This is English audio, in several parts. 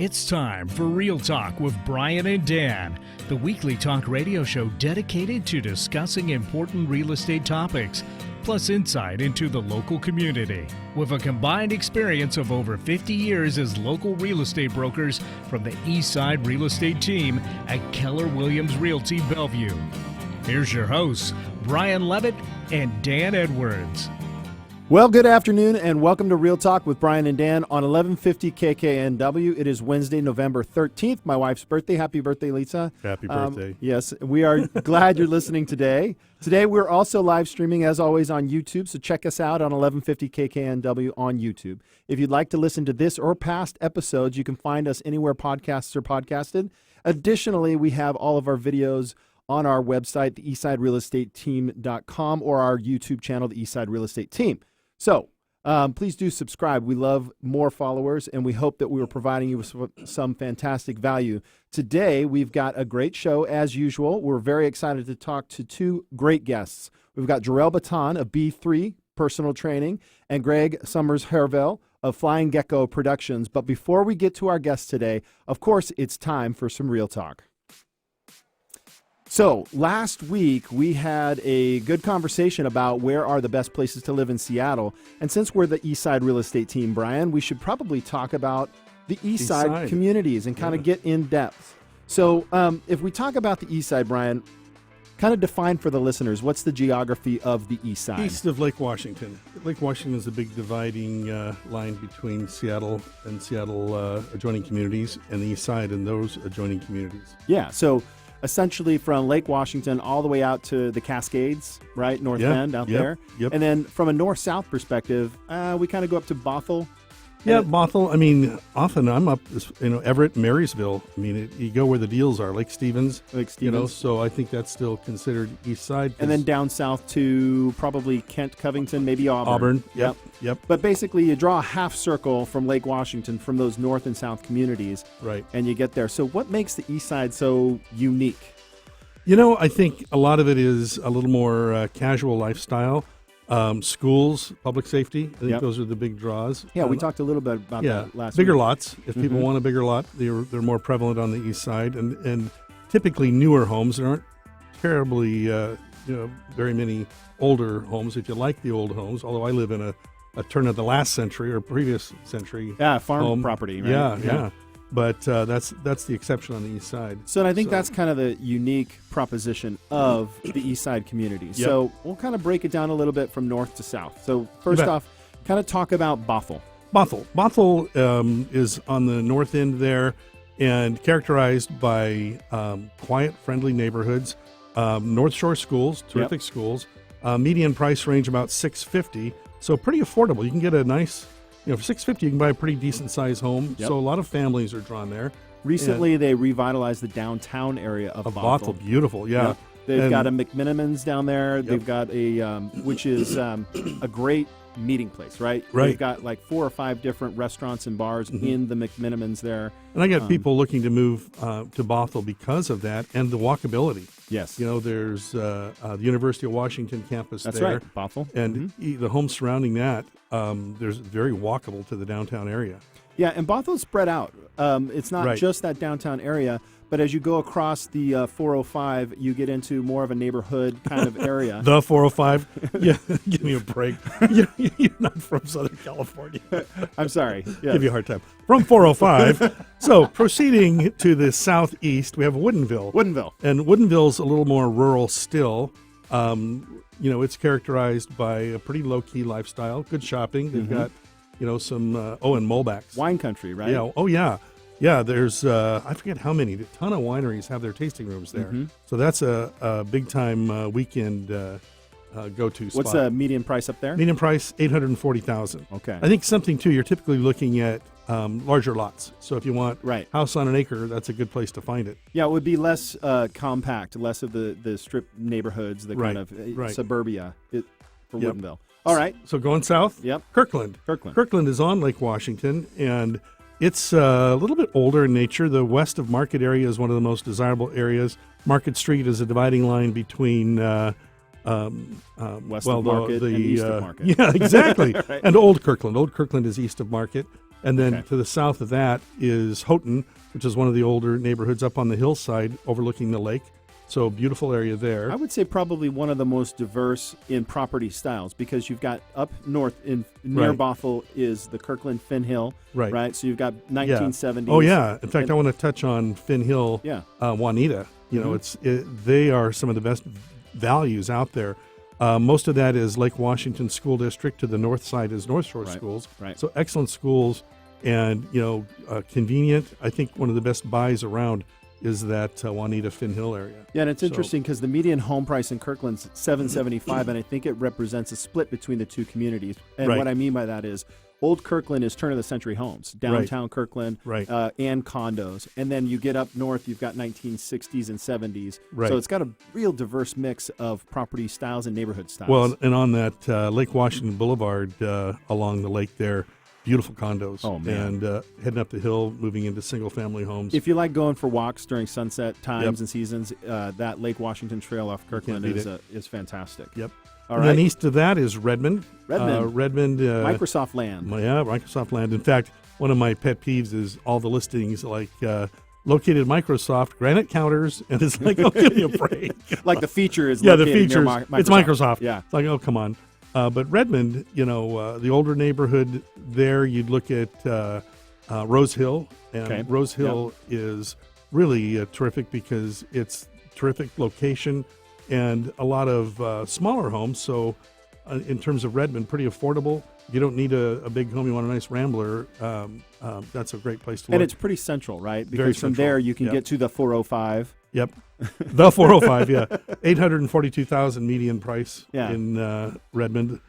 It's time for Real Talk with Brian and Dan, the weekly talk radio show dedicated to discussing important real estate topics, plus insight into the local community. With a combined experience of over 50 years as local real estate brokers from the Eastside Real Estate team at Keller Williams Realty Bellevue. Here's your hosts, Brian Levitt and Dan Edwards. Well, good afternoon and welcome to Real Talk with Brian and Dan on 1150 KKNW. It is Wednesday, November 13th, my wife's birthday. Happy birthday, Lisa. Happy birthday. Yes, we are glad you're listening today. Today, we're also live streaming, as always, on YouTube, so check us out on 1150 KKNW on YouTube. If you'd like to listen to this or past episodes, you can find us anywhere podcasts are podcasted. Additionally, we have all of our videos on our website, the eastsiderealestateteam.com, or our YouTube channel, the Eastside Real Estate Team. So please do subscribe. We love more followers, and we hope that we are providing you with some fantastic value. Today, we've got a great show, as usual. We're very excited to talk to two great guests. We've got Jarell Betton of B3 Personal Training and Greg Sommers-Herivel of Flying Gecko Productions. But before we get to our guests today, of course, it's time for some Real Talk. So last week, we had a good conversation about where are the best places to live in Seattle. And since we're the Eastside Real Estate Team, Brian, we should probably talk about the Eastside communities and kind of get in depth. So if we talk about the Eastside, Brian, kind of define for the listeners, what's the geography of the Eastside? East of Lake Washington. Lake Washington is a big dividing line between Seattle and Seattle adjoining communities and the East Side and those adjoining communities. Yeah, so essentially from Lake Washington all the way out to the Cascades, right? North Bend out there. Yep. And then from a north-south perspective, we kind of go up to Bothell. Yeah, Bothell. I mean, often I'm up, Everett, Marysville. I mean, you go where the deals are, Lake Stevens. So I think that's still considered East Side. And then down south to probably Kent, Covington, maybe Auburn. Yep. But basically, you draw a half circle from Lake Washington from those north and south communities. Right. And you get there. So what makes the East Side so unique? I think a lot of it is a little more casual lifestyle. Schools, public safety, I think those are the big draws. Yeah, we talked a little bit about that last bigger week. Lots. If people want a bigger lot, they're more prevalent on the East Side, and typically newer homes. There aren't terribly, very many older homes. If you like the old homes, although I live in a turn of the last century or previous century farm home. property, right? Yeah. But that's the exception on the East Side. So I think that's kind of the unique proposition of the East Side community. Yep. So we'll kind of break it down a little bit from north to south. So first off, kind of talk about Bothell. Bothell is on the north end there and characterized by quiet, friendly neighborhoods, North Shore schools, terrific schools, median price range about $650, so pretty affordable. You can get a nice... for $650, you can buy a pretty decent-sized home. Yep. So a lot of families are drawn there. Recently, they revitalized the downtown area of Bothell. Beautiful, yeah. Yep. They've got a McMenamins down there. Yep. They've got a, which is a great meeting place, right? They've got like 4 or 5 different restaurants and bars in the McMenamins there. And I got people looking to move to Bothell because of that and the walkability. Yes. There's the University of Washington campus there. That's right, Bothell. And the homes surrounding that, there's very walkable to the downtown area. Yeah, and Bothell's spread out. It's not just that downtown area, but as you go across the 405, you get into more of a neighborhood kind of area. The 405? Yeah, give me a break. You're not from Southern California. I'm sorry. Yes. Give you a hard time. From 405. So proceeding to the southeast, we have Woodinville. And Woodinville's a little more rural still. It's characterized by a pretty low-key lifestyle, good shopping. They've got, some, and Molbach's. Wine country, right? Yeah. Oh, yeah. Yeah, there's, I forget how many, a ton of wineries have their tasting rooms there. So that's a big-time weekend go-to spot. What's the median price up there? Median price, $840,000. Okay. I think something, too, you're typically looking at larger lots. So if you want house on an acre, that's a good place to find it. Yeah, it would be less compact, less of the strip neighborhoods, the kind of suburbia for Woodinville. All right. So going south, Kirkland. Kirkland is on Lake Washington, and it's a little bit older in nature. The west of Market area is one of the most desirable areas. Market Street is a dividing line between west of Market and east of Market. Yeah, exactly. And Old Kirkland. Old Kirkland is east of Market. And then Okay. to the south of that is Houghton, which is one of the older neighborhoods up on the hillside overlooking the lake. So beautiful area there. I would say probably one of the most diverse in property styles because you've got up north near Right. Bothell is the Kirkland Finn Hill, Right. So you've got 1970s. Oh yeah. In fact, And- I want to touch on Finn Hill, Yeah. Juanita. You know, Mhm. they are some of the best values out there. Most of that is Lake Washington School District. To the north side is North Shore Right. Schools. Right. So excellent schools, and convenient. I think one of the best buys around is that Juanita Finn Hill area. Yeah, and it's So- interesting because the median home price in Kirkland's $775, and I think it represents a split between the two communities. And Right. what I mean by that is Old Kirkland is turn of the century homes, downtown Kirkland, Right. and condos. And then you get up north, you've got 1960s and 70s. Right. So it's got a real diverse mix of property styles and neighborhood styles. Well, and on that Lake Washington Boulevard along the lake there, beautiful condos. Oh, man. And heading up the hill, moving into single-family homes. if you like going for walks during sunset times Yep. and seasons, that Lake Washington Trail off Kirkland beat is fantastic. Yep. All And right. then east of that is Redmond. Redmond. Redmond. Microsoft land. Yeah, Microsoft land. In fact, one of my pet peeves is all the listings like located Microsoft, granite counters, and it's like, oh, give me a break. Like the feature is Yeah, the located near features. It's Microsoft. Yeah. It's like, oh, come on. But Redmond, the older neighborhood there, you'd look at Rose Hill. And Okay. Rose Hill is really terrific because it's terrific location and a lot of smaller homes. So in terms of Redmond, pretty affordable. You don't need a big home. You want a nice Rambler. That's a great place to look. And it's pretty central, right? Because Very from central. there you can Yep. get to the 405. Yep. The 405, yeah. 842,000 median price Yeah. in Redmond.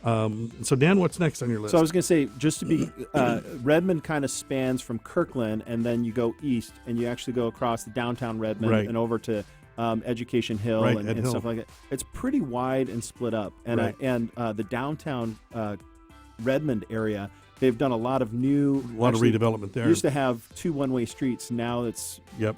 So, Dan, what's next on your list? So I was going to say, just to be, Redmond kind of spans from Kirkland, and then you go east, and you actually go across downtown Redmond Right. and over to Education Hill Right, and, Ed and Hill. stuff like that. It's pretty wide and split up, and Right. the downtown Redmond area, they've done a lot of new. a lot of redevelopment there. Used to have two one-way streets. Now it's Yep.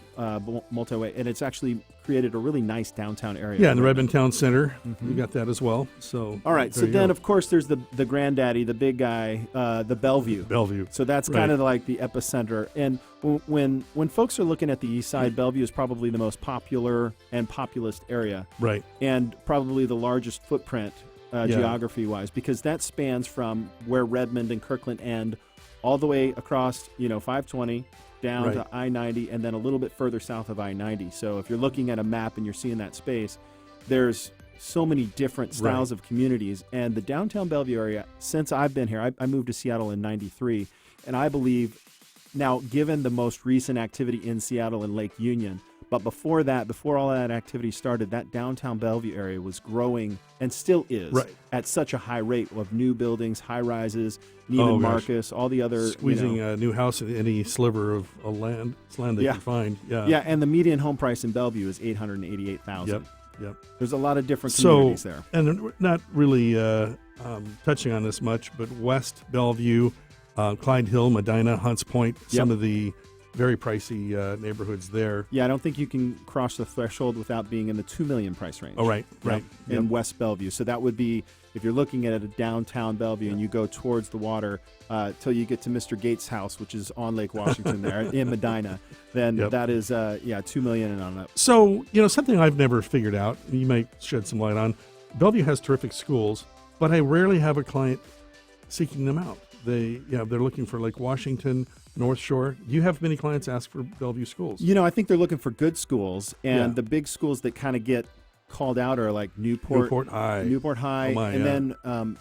multi-way, and it's actually created a really nice downtown area. Yeah, in the Redmond Town Center. Mhm. We got that as well. So, All right, there so you then go. of course there's the granddaddy, the big guy, the Bellevue. Bellevue. So that's Right. kind of like the epicenter. And when folks are looking at the east side, Bellevue is probably the most popular and populous area, Right. and probably the largest footprint Yeah. geography-wise, because that spans from where Redmond and Kirkland end all the way across, 520 down Right. to I-90, and then a little bit further south of I-90. So if you're looking at a map and you're seeing that space, there's so many different styles of communities. And the downtown Bellevue area, since I've been here, I moved to Seattle in 93, and I believe now, given the most recent activity in Seattle and Lake Union, but before that, before all that activity started, that downtown Bellevue area was growing and still is Right. at such a high rate of new buildings, high rises, Neiman Oh, gosh. Marcus, all the other Squeezing a new house in any sliver of land they Yeah. can find. Yeah. yeah, and the median home price in Bellevue is $888,000. Yep. There's a lot of different So, communities there. and we're not really touching on this much, but West Bellevue, Clyde Hill, Medina, Hunts Point, some Yep. of the very pricey neighborhoods there. Yeah, I don't think you can cross the threshold without being in the $2 million price range. Oh, right, right. Yep, in West Bellevue. So that would be, if you're looking at a downtown Bellevue and you go towards the water till you get to Mr. Gates' house, which is on Lake Washington there in Medina, then Yep. that is, $2 million and on up. So, something I've never figured out, and you might shed some light on, Bellevue has terrific schools, but I rarely have a client seeking them out. They're looking for Lake Washington, North Shore. Do you have many clients ask for Bellevue schools? I think they're looking for good schools, and Yeah. the big schools that kind of get called out are like Newport High. High, Oh my, and yeah. then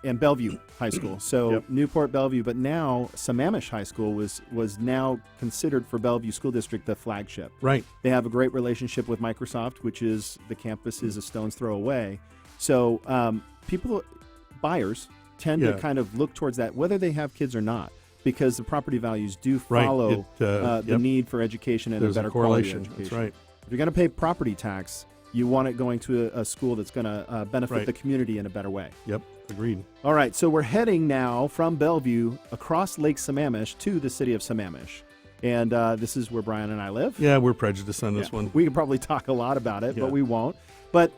and Bellevue High School. So Yep. Newport, Bellevue, but now Sammamish High School was now considered for Bellevue School District the flagship. Right. They have a great relationship with Microsoft, which is the campus is a stone's throw away. So buyers tend Yeah. to kind of look towards that, whether they have kids or not, because the property values do Right. follow the Yep. need for education and There's a a better quality correlation. education. That's right. If you're going to pay property tax, you want it going to a school that's going to benefit Right. the community in a better way. Yep. Agreed. All right, so we're heading now from Bellevue across Lake Sammamish to the city of Sammamish. And this is where Brian and I live. Yeah, we're prejudiced on this Yeah. one. We could probably talk a lot about it, Yeah. but we won't. But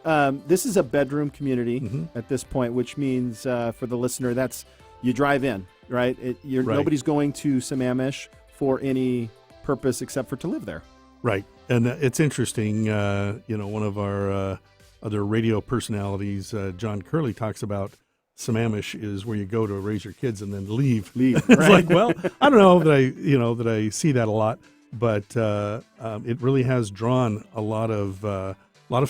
this is a bedroom community Mhm. at this point, which means for the listener, that's you drive in. right? Right. Nobody's going to Sammamish for any purpose except for to live there. Right. And it's interesting, one of our other radio personalities, John Curley, talks about Sammamish is where you go to raise your kids and then leave. Leave. It's right? like, well, I don't know that I see that a lot, but it really has drawn a lot of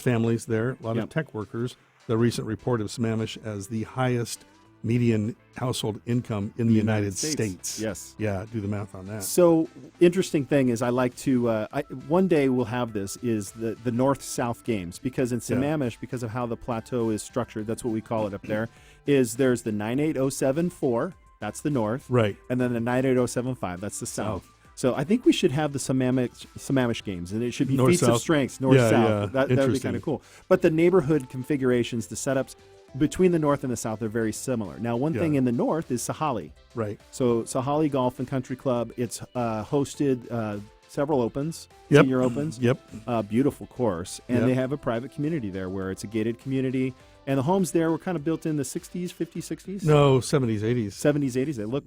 families there, a lot of tech workers. The recent report of Sammamish as the highest median household income in the United States. Yes. Yeah, do the math on that. So, interesting thing is I like to, one day we'll have this, is the North-South games, because in Sammamish, because of how the plateau is structured, that's what we call it up there, is there's the 98074, that's the north, Right. and then the 98075, that's the south. So I think we should have the Sammamish games, and it should be feats of strengths, north-south. Yeah. That would be kind of cool. But the neighborhood configurations, the setups between the north and the south are very similar. Now, one thing in the north is Sahali. Right. So Sahali Golf and Country Club, it's hosted several opens, Yep. senior opens. Yep. Beautiful course. And they have a private community there where it's a gated community. And the homes there were kind of built in the 60s, 50s, 60s? No, 70s, 80s. 70s, 80s. They look,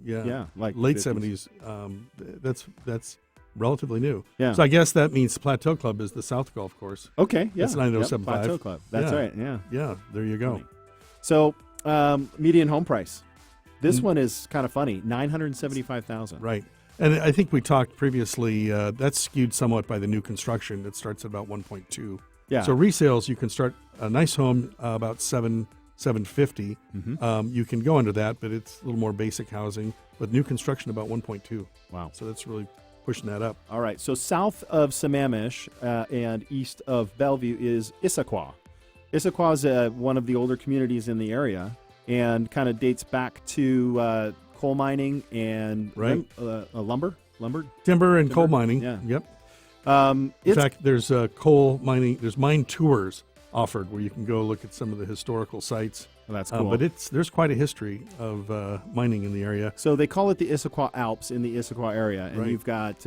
like late 50s. 70s. That's relatively new. Yeah. So I guess that means Plateau Club is the South Golf Course. Okay, yeah. That's 9075. Plateau Club. That's right, yeah. Yeah, there you go. So, median home price. This one is kind of funny, $975,000. Right. And I think we talked previously, that's skewed somewhat by the new construction that starts at about 1.2. Yeah. So resales, you can start a nice home about $750. You can go under that, but it's a little more basic housing. But new construction about 1.2. Wow. So that's really pushing that up. All right. So south of Sammamish and east of Bellevue is Issaquah. Issaquah is one of the older communities in the area and kind of dates back to coal mining and lumber. Timber and coal mining. Yeah. Yep. In fact, there's coal mining. There's mine tours offered where you can go look at some of the historical sites. Well, that's cool. But there's quite a history of mining in the area. So they call it the Issaquah Alps in the Issaquah area, and you've got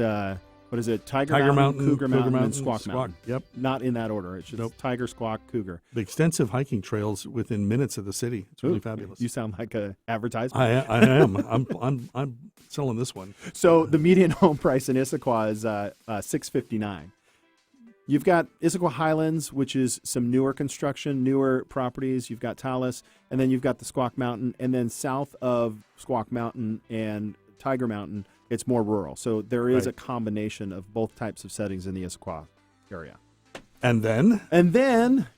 what is it? Tiger Mountain, Cougar Mountain, and Squawk Mountain. Yep. Not in that order. It's just Tiger, Squawk, Cougar. The extensive hiking trails within minutes of the city. It's really fabulous. You sound like an advertisement. I am. I'm selling this one. So the median home price in Issaquah is $659,000. You've got Issaquah Highlands, which is some newer construction, newer properties. You've got Talus, and then you've got the Squawk Mountain, and then south of Squawk Mountain and Tiger Mountain, it's more rural. So there is a combination of both types of settings in the Issaquah area. And then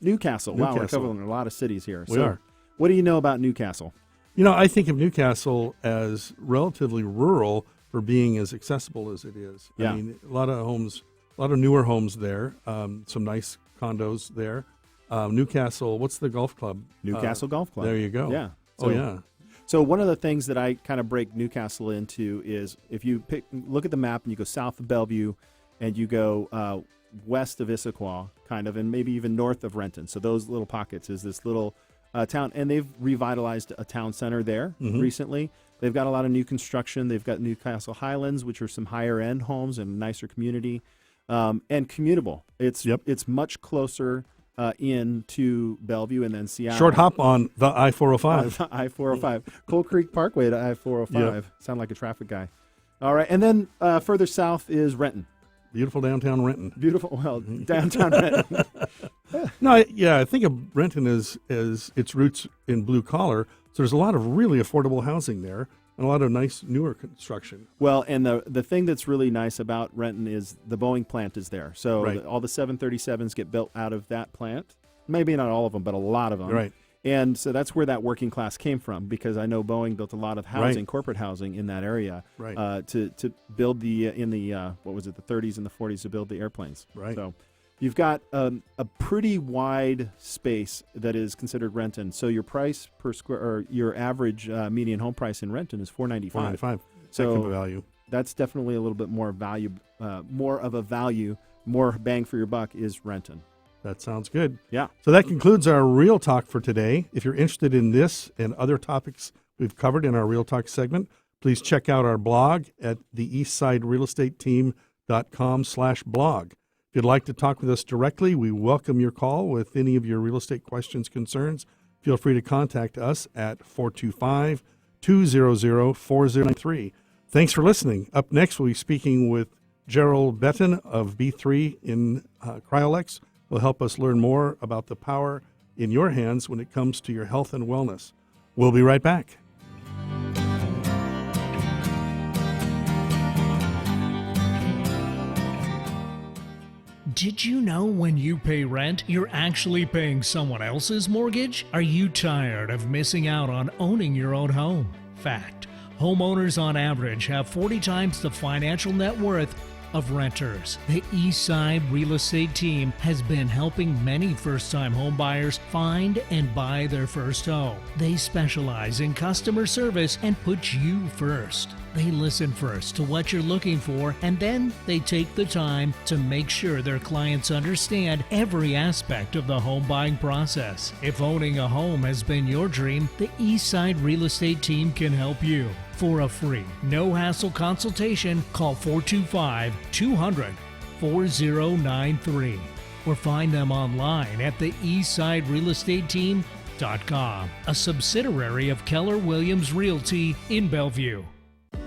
Newcastle. Wow, we're covering a lot of cities here. We are. What do you know about Newcastle? I think of Newcastle as relatively rural for being as accessible as it is. Yeah. I mean, a lot of newer homes there, some nice condos there. Newcastle, what's the golf club? Newcastle Golf Club. There you go. Yeah. So one of the things that I kind of break Newcastle into is if you look at the map and you go south of Bellevue and you go west of Issaquah, kind of, and maybe even north of Renton. So those little pockets is this little town, and they've revitalized a town center there recently. They've got a lot of new construction. They've got Newcastle Highlands, which are some higher end homes and a nicer community. And commutable. It's much closer into Bellevue and then Seattle. Short hop on the I-405. I-405. Coal Creek Parkway to I-405. Yep. Sound like a traffic guy. All right. And then further south is Renton. Beautiful downtown Renton. Downtown Renton. I think of Renton as its roots in blue collar. So there's a lot of really affordable housing there. And a lot of nice newer construction. Well, and the thing that's really nice about Renton is the Boeing plant is there. So all the 737s get built out of that plant. Maybe not all of them, but a lot of them. Right. And so that's where that working class came from, because I know Boeing built a lot of housing, corporate housing in that area to build the 30s and the 40s to build the airplanes. Right. So you've got a pretty wide space that is considered Renton. So your price per square, or your average median home price in Renton is $495. $495. So value. That's definitely a little bit more value, more bang for your buck is Renton. That sounds good. Yeah. So that concludes our Real Talk for today. If you're interested in this and other topics we've covered in our Real Talk segment, please check out our blog at theeastsiderealestateteam.com/blog. If you'd like to talk with us directly, we welcome your call with any of your real estate questions, concerns. Feel free to contact us at 200-4093. Thanks for listening. Up next, we'll be speaking with Jarell Betton of B3 in Cryolex. Will help us learn more about the power in your hands when it comes to your health and wellness. We'll be right back. Did you know when you pay rent, you're actually paying someone else's mortgage? Are you tired of missing out on owning your own home? Fact: homeowners on average have 40 times the financial net worth of renters. The Eastside Real Estate Team has been helping many first-time homebuyers find and buy their first home. They specialize in customer service and put you first. They listen first to what you're looking for, and then they take the time to make sure their clients understand every aspect of the home buying process. If owning a home has been your dream, the Eastside Real Estate Team can help you. For a free, no-hassle consultation, call 425-200-4093 or find them online at the eastsiderealestateteam.com, a subsidiary of Keller Williams Realty in Bellevue.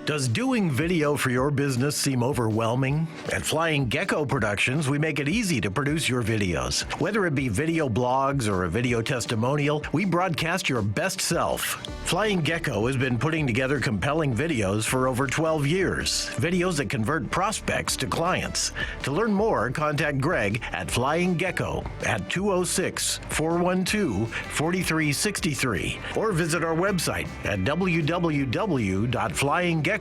Does doing video for your business seem overwhelming? At Flying Gecko Productions, we make it easy to produce your videos. Whether it be video blogs or a video testimonial, we broadcast your best self. Flying Gecko has been putting together compelling videos for over 12 years. Videos that convert prospects to clients. To learn more, contact Greg at Flying Gecko at 206-412-4363 or visit our website at www.flyinggecko.com.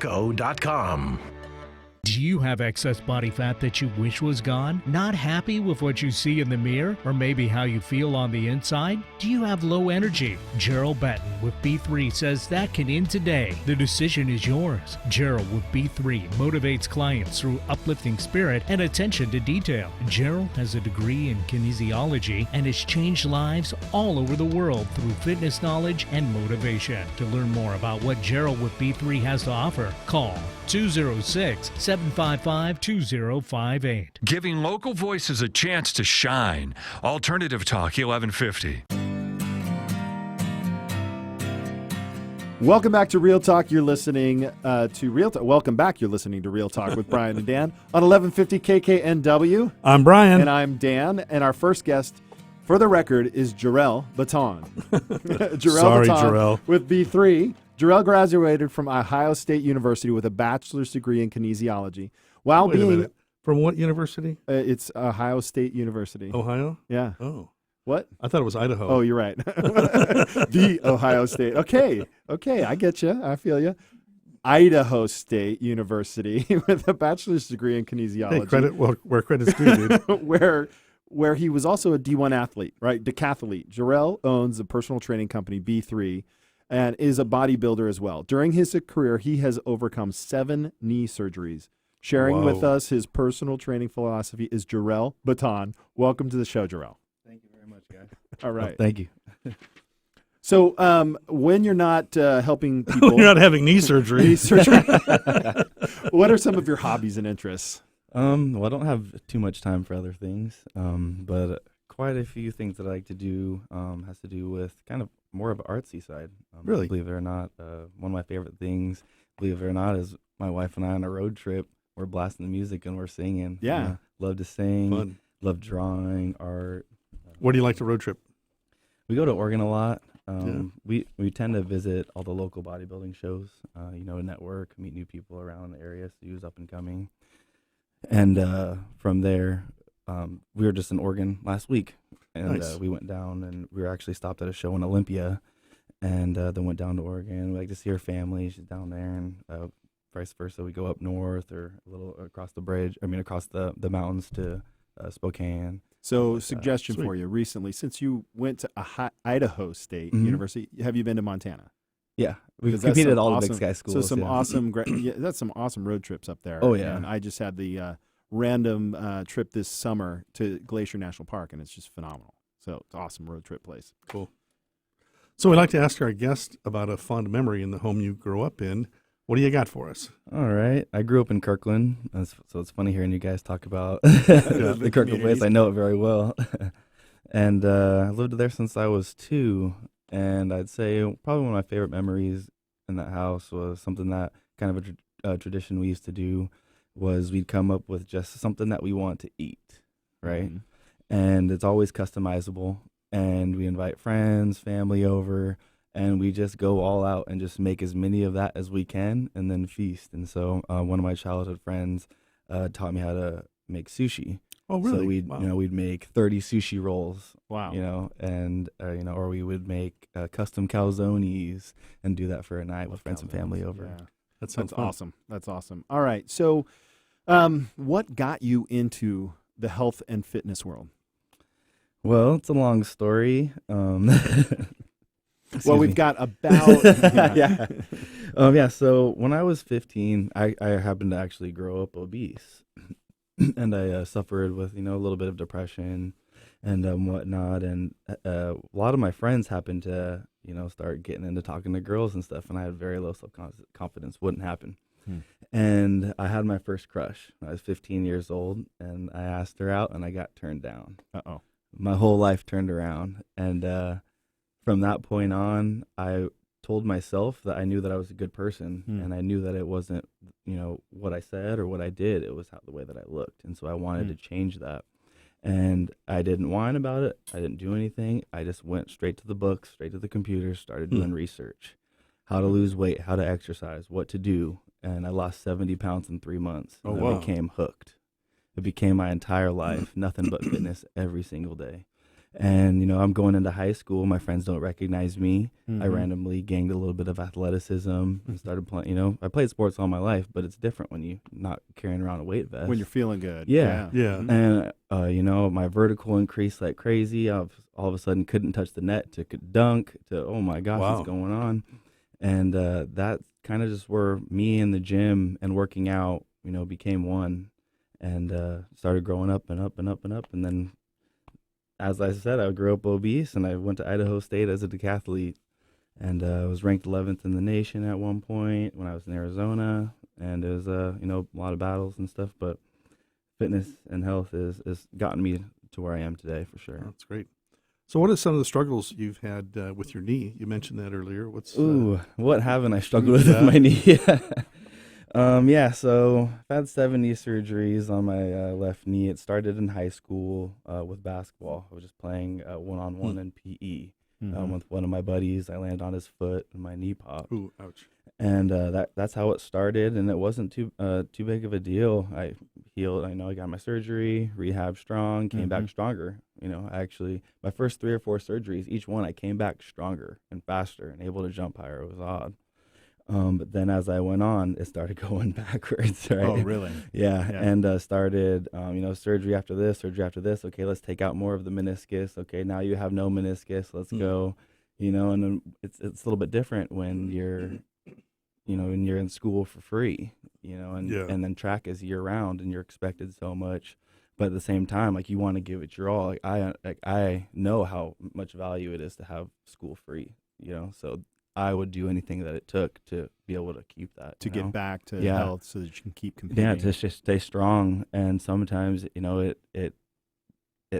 Do you have excess body fat that you wish was gone? Not happy with what you see in the mirror? Or maybe how you feel on the inside? Do you have low energy? Jarell Betton with B3 says that can end today. The decision is yours. Jarell with B3 motivates clients through uplifting spirit and attention to detail. Jarell has a degree in kinesiology and has changed lives all over the world through fitness knowledge and motivation. To learn more about what Jarell with B3 has to offer, call 206-755-2058. Giving local voices a chance to shine. Alternative Talk 1150. Welcome back to Real Talk. You're listening to Real Talk. Welcome back. You're listening to Real Talk with Brian and Dan on 1150 KKNW. I'm Brian. And I'm Dan. And our first guest, for the record, is Jarell Betton. Sorry, Betton Jarell. with B3. Jarell graduated from Ohio State University with a bachelor's degree in kinesiology. While Wait a being minute. From what university? It's Ohio State University. Ohio? Yeah. Oh. What? I thought it was Idaho. Oh, you're right. The Ohio State. Okay, I get you. I feel you. Idaho State University with a bachelor's degree in kinesiology. Hey, credit where credit's due, dude. where he was also a D1 athlete, right? Decathlete. Jarell owns a personal training company, B3, and is a bodybuilder as well. During his career, he has overcome 7 knee surgeries. Sharing with us his personal training philosophy is Jarell Betton. Welcome to the show, Jarell. Thank you very much, guys. All right. Thank you. So when you're not helping people... You're not having knee surgery. knee surgery. What are some of your hobbies and interests? Well, I don't have too much time for other things, but quite a few things that I like to do has to do with kind of more of an artsy side. Really? Believe it or not, one of my favorite things, believe it or not, is my wife and I on a road trip. We're blasting the music and we're singing. Yeah. Love to sing. Fun. Love drawing, art. Where do you like to road trip? We go to Oregon a lot. Yeah. We tend to visit all the local bodybuilding shows, network, meet new people around the area, see who's up and coming. And from there, we were just in Oregon last week, and Nice. we went down, and we were actually stopped at a show in Olympia, and then went down to Oregon. We like to see her family. She's down there, and vice versa. We go up north or a little across across the mountains to Spokane. So suggestion Sweet. for you recently, since you went to Idaho State Mhm. University, have you been to Montana? Yeah, we 'Cause that's competed some at all the awesome- Big Sky schools. So some yeah. awesome, that's some awesome road trips up there. Oh, yeah. And I just had the random trip this summer to Glacier National Park, and it's just phenomenal. So it's an awesome road trip place. Cool. So we'd like to ask our guest about a fond memory in the home you grew up in. What do you got for us? All right. I grew up in Kirkland, so it's funny hearing you guys talk about the Kirkland place. I know it very well. And I lived there since I was 2, and I'd say probably one of my favorite memories in that house was something that kind of a tradition we used to do was we'd come up with just something that we want to eat, right? Mhm. And it's always customizable. And we invite friends, family over, and we just go all out and just make as many of that as we can and then feast. And so one of my childhood friends taught me how to make sushi. Oh, really? So we'd, Wow. we'd make 30 sushi rolls, Wow. and, or we would make custom calzones and do that for a night with friends and family over. Yeah. That sounds That's fun. awesome. That's awesome. All right. So, what got you into the health and fitness world? Well, it's a long story. Well, we've got about Yeah. So when I was 15, I happened to actually grow up obese, and I suffered with a little bit of depression and whatnot. And a lot of my friends happened to start getting into talking to girls and stuff, and I had very low self confidence. Wouldn't happen. And I had my first crush. I was 15 years old, and I asked her out, and I got turned down. Uh-oh. My whole life turned around, and from that point on, I told myself that I knew that I was a good person, and I knew that it wasn't what I said or what I did, it was the way that I looked. And so I wanted to change that, and I didn't whine about it. I didn't do anything. I just went straight to the books, straight to the computer, started doing research, how to lose weight, how to exercise, what to do. And I lost 70 pounds in 3 months. Oh, and wow. I became hooked. It became my entire life, nothing but fitness every single day. And, I'm going into high school. My friends don't recognize me. I randomly gained a little bit of athleticism and started playing. I played sports all my life, but it's different when you're not carrying around a weight vest. When you're feeling good. Yeah. Yeah. And, my vertical increased like crazy. I all of a sudden couldn't touch the net to could dunk to, oh my gosh, Wow. what's going on? And that kind of just where me and the gym and working out, became one, and started growing up and up and up and up. And then, as I said, I grew up obese, and I went to Idaho State as a decathlete, and I was ranked 11th in the nation at one point when I was in Arizona. And it was, a lot of battles and stuff, but fitness and health has gotten me to where I am today for sure. That's great. So what are some of the struggles you've had with your knee? You mentioned that earlier. What haven't I struggled with my knee? So I've had 70 surgeries on my left knee. It started in high school with basketball. I was just playing one-on-one in PE with one of my buddies. I landed on his foot and my knee popped. Ooh, ouch. And that's how it started, and it wasn't too big of a deal. I healed. I got my surgery, rehab strong, came back stronger. Actually, my first 3 or 4 surgeries, each one I came back stronger and faster and able to jump higher. It was odd. But then as I went on, it started going backwards, right? Oh, really? Yeah. And started, surgery after this. Okay, let's take out more of the meniscus. Okay, now you have no meniscus. Let's go. And then it's a little bit different when you're when you're in school for free, and then track is year round and you're expected so much, but at the same time, like, you want to give it your all. I know how much value it is to have school free, so I would do anything that it took to be able to keep that, To get back to health so that you can keep competing. Yeah, to just stay strong. And sometimes,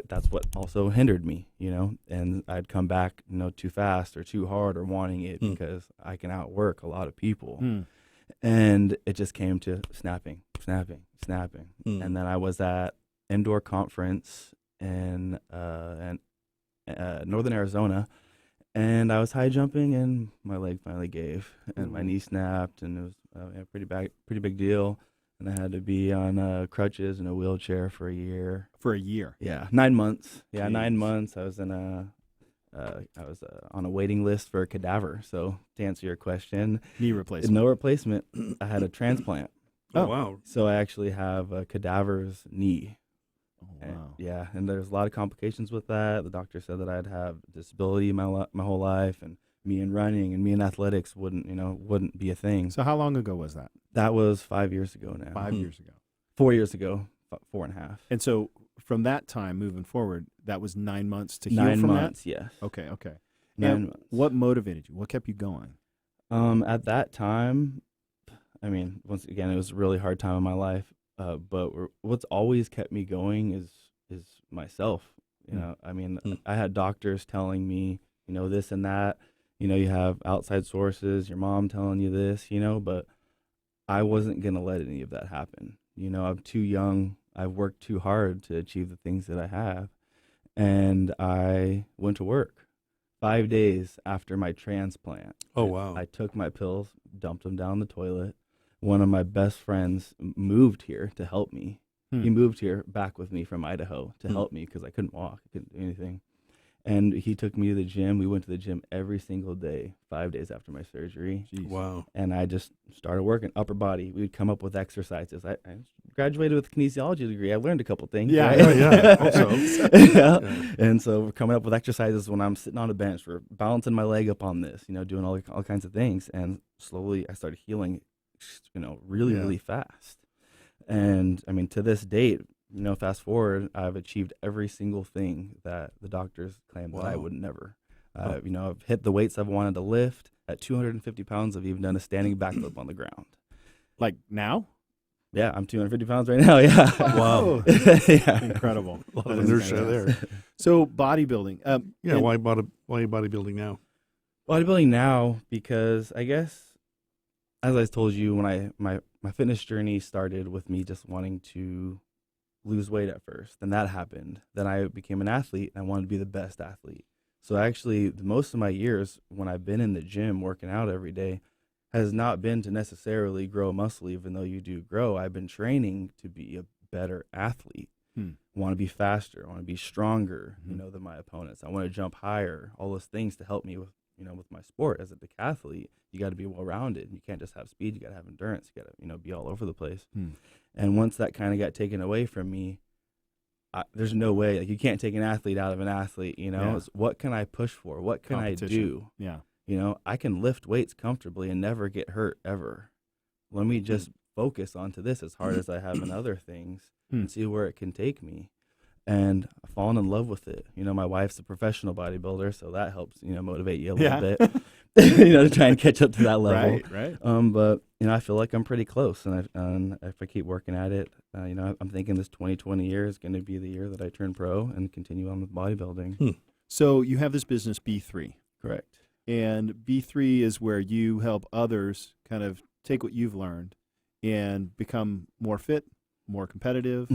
that's what also hindered me, and I'd come back, too fast or too hard or wanting it because I can outwork a lot of people. And it just came to snapping. And then I was at indoor conference in northern Arizona, and I was high jumping, and my leg finally gave, and my knee snapped, and it was a pretty big deal. And I had to be on crutches and a wheelchair for a year. For a year? Yeah, 9 months. Yeah, Jeez. 9 months. I was on a waiting list for a cadaver. So to answer your question, Knee replacement. no replacement. I had a transplant. Oh, wow. So I actually have a cadaver's knee. Oh, And, wow. yeah, and there's a lot of complications with that. The doctor said that I'd have disability my whole life, and me and running and me and athletics wouldn't be a thing. So how long ago was that? That was 5 years ago now. 5 years ago. 4 years ago, 4.5. And so from that time moving forward, that was 9 months to heal 9 from months, yes. that? Okay. 9 And months. what motivated you? What kept you going? At that time, once again, it was a really hard time in my life. But what's always kept me going is myself. I had doctors telling me, this and that. You have outside sources, your mom telling you this, but I wasn't going to let any of that happen. I'm too young. I've worked too hard to achieve the things that I have. And I went to work 5 days after my transplant. Oh, wow. I took my pills, dumped them down the toilet. One of my best friends moved here to help me. He moved here back with me from Idaho to help me because I couldn't walk. I couldn't do anything. And he took me to the gym. We went to the gym every single day, 5 days after my surgery. Jeez. Wow. And I just started working upper body. We would come up with exercises. I graduated with a kinesiology degree. I learned a couple things. Yeah. Right? Yeah. Also. Yeah. And so we're coming up with exercises when I'm sitting on a bench. We're balancing my leg up on this, doing all kinds of things. And slowly I started healing, really, really fast. And I mean, to this date, fast forward, I've achieved every single thing that the doctors claimed that I would never. I've hit the weights I've wanted to lift. At 250 pounds, I've even done a standing backflip on the ground. Like now? Yeah, I'm 250 pounds right now. Yeah. Wow. Yeah. Incredible. A lot That of is inertia fantastic. there. So bodybuilding. Yeah. and- Why bodybuilding now? Bodybuilding now because I guess, as I told you, when my fitness journey started with me just wanting to lose weight at first. Then that happened. Then I became an athlete and I wanted to be the best athlete. So actually, most of my years when I've been in the gym working out every day has not been to necessarily grow muscle, even though you do grow. I've been training to be a better athlete. I want to be faster. I want to be stronger, than my opponents. I want to jump higher. All those things to help me with, with my sport as a decathlete. You got to be well-rounded. You can't just have speed. You got to have endurance. You got to, be all over the place. And once that kind of got taken away from me, there's no way. Like, you can't take an athlete out of an athlete. It's, what can I push for? What can I do? Yeah. I can lift weights comfortably and never get hurt ever. Let me just focus onto this as hard as I have in other things and see where it can take me. And I've fallen in love with it. My wife's a professional bodybuilder, so that helps, motivate you a little bit, to try and catch up to that level. Right. But, I feel like I'm pretty close. And if I keep working at it, I'm thinking this 2020 year is going to be the year that I turn pro and continue on with bodybuilding. So you have this business, B3. Correct. And B3 is where you help others kind of take what you've learned and become more fit, more competitive.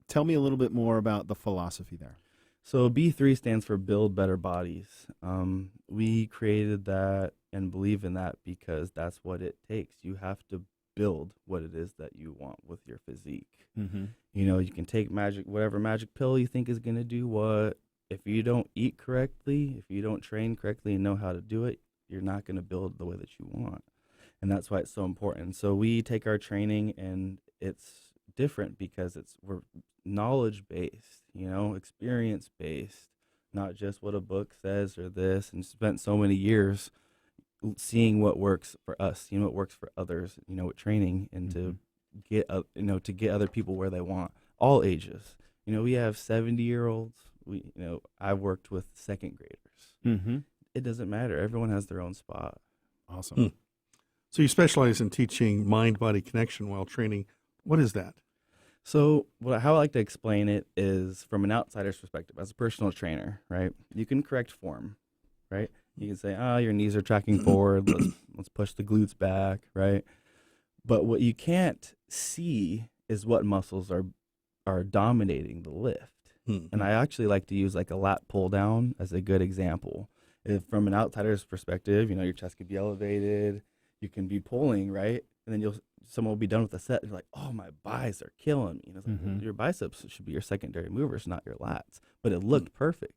Tell me a little bit more about the philosophy there. So B3 stands for Build Better Bodies. We created that and believe in that because that's what it takes. You have to build what it is that you want with your physique. You can take whatever magic pill you think is going to do what. If you don't eat correctly, if you don't train correctly and know how to do it, you're not going to build the way that you want. And that's why it's so important. So we take our training and it's different because we're knowledge based, experience based, not just what a book says or this, and spent so many years seeing what works for us, what works for others, with training and to get other people where they want, all ages. We have 70-year-olds. I've worked with second graders. It doesn't matter. Everyone has their own spot. Awesome. So you specialize in teaching mind-body connection while training. What is that? So how I like to explain it is from an outsider's perspective. As a personal trainer, right? You can correct form, right? You can say, your knees are tracking forward. Let's push the glutes back, right? But what you can't see is what muscles are dominating the lift. And I actually like to use like a lat pull down as a good example. If from an outsider's perspective, your chest could be elevated, you can be pulling, right? And then someone will be done with the set. And you're like, oh, my biceps are killing me. And it's like, well, your biceps should be your secondary movers, not your lats. But it looked perfect,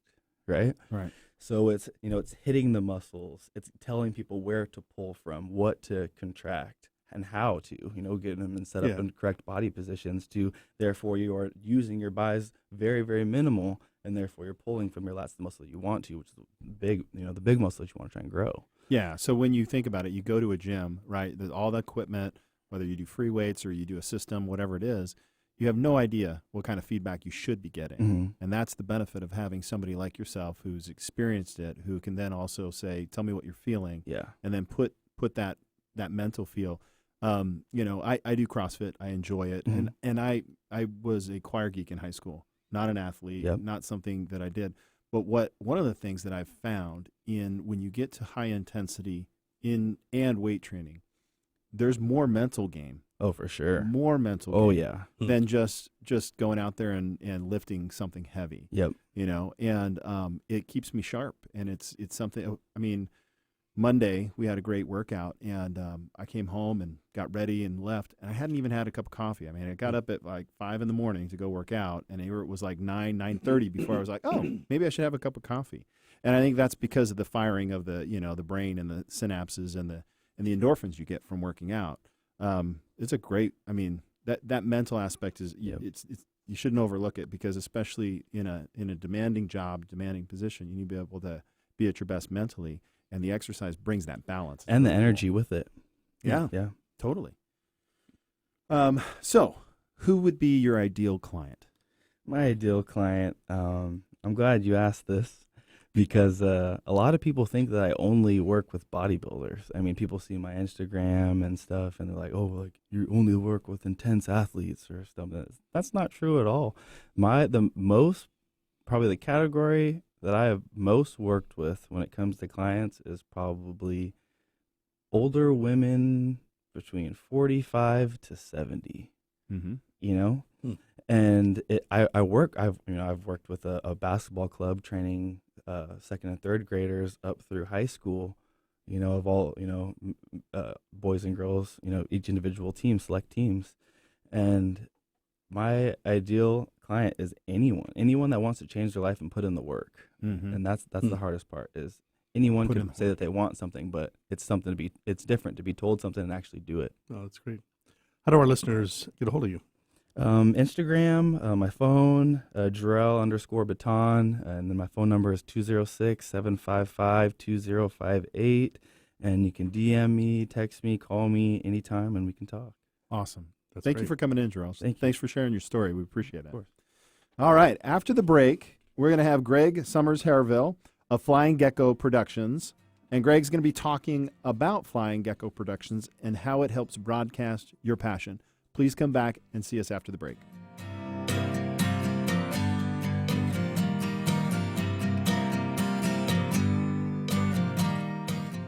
right? Right. So it's, it's hitting the muscles. It's telling people where to pull from, what to contract, and how to, get them and set up in correct body positions to, therefore you are using your bis very, very minimal, and therefore you're pulling from your lats the muscle you want to, which is big, the big muscle that you want to try and grow. Yeah. So when you think about it, you go to a gym, right? There's all the equipment, whether you do free weights or you do a system, whatever it is, you have no idea what kind of feedback you should be getting. And that's the benefit of having somebody like yourself who's experienced it, who can then also say, tell me what you're feeling. Yeah. And then put that mental feel. I do CrossFit. I enjoy it. And I was a choir geek in high school, not an athlete, not something that I did. But one of the things that I've found when you get to high intensity and weight training, there's more mental game. Oh, for sure. More mental Oh, game yeah. than just going out there and lifting something heavy. Yep. And it keeps me sharp. And it's something, I mean, Monday we had a great workout, and I came home and got ready and left, and I hadn't even had a cup of coffee. I mean, I got up at like 5 in the morning to go work out, and it was like 9:30 before I was like, oh, maybe I should have a cup of coffee. And I think that's because of the firing of the brain and the synapses and the endorphins you get from working out. It's a great, I mean, that mental aspect is, it's you shouldn't overlook it, because especially in a demanding job, demanding position, you need to be able to be at your best mentally. And the exercise brings that balance. And the energy with it. Yeah. Yeah. Totally. So, who would be your ideal client? My ideal client, I'm glad you asked this, because a lot of people think that I only work with bodybuilders. I mean, people see my Instagram and stuff, and they're like, oh, like you only work with intense athletes or something. That's not true at all. Probably the category that I have most worked with when it comes to clients is probably older women between 45 to 70. Mm-hmm. And I've worked with a basketball club training second and third graders up through high school, of all, boys and girls, each individual team, select teams. And my ideal client is anyone that wants to change their life and put in the work. Mm-hmm. And that's the hardest part, is anyone can say that they want something, but it's different to be told something and actually do it. Oh, that's great. How do our listeners get a hold of you? Instagram, my phone, Jarell_Betton, and then my phone number is 206-755-2058, and you can DM me, text me, call me anytime, and we can talk. Awesome. That's Thank great. you for coming in, Jarell. Thanks for sharing your story. We appreciate it. Of course. All right. After the break, we're going to have Greg Sommers-Herivel of Flying Gecko Productions. And Greg's going to be talking about Flying Gecko Productions and how it helps broadcast your passion. Please come back and see us after the break.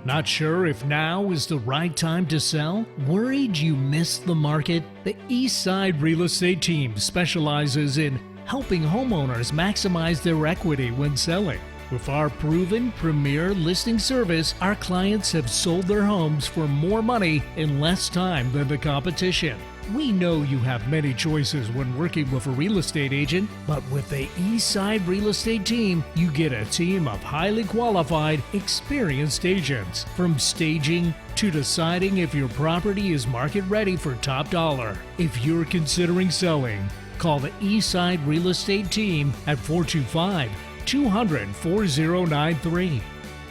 Not sure if now is the right time to sell? Worried you missed the market? The Eastside Real Estate Team specializes in helping homeowners maximize their equity when selling. With our proven premier listing service, our clients have sold their homes for more money in less time than the competition. We know you have many choices when working with a real estate agent, but with the Eastside Real Estate Team, you get a team of highly qualified, experienced agents, from staging to deciding if your property is market ready for top dollar. If you're considering selling, call the Eastside Real Estate Team at 425-200-4093.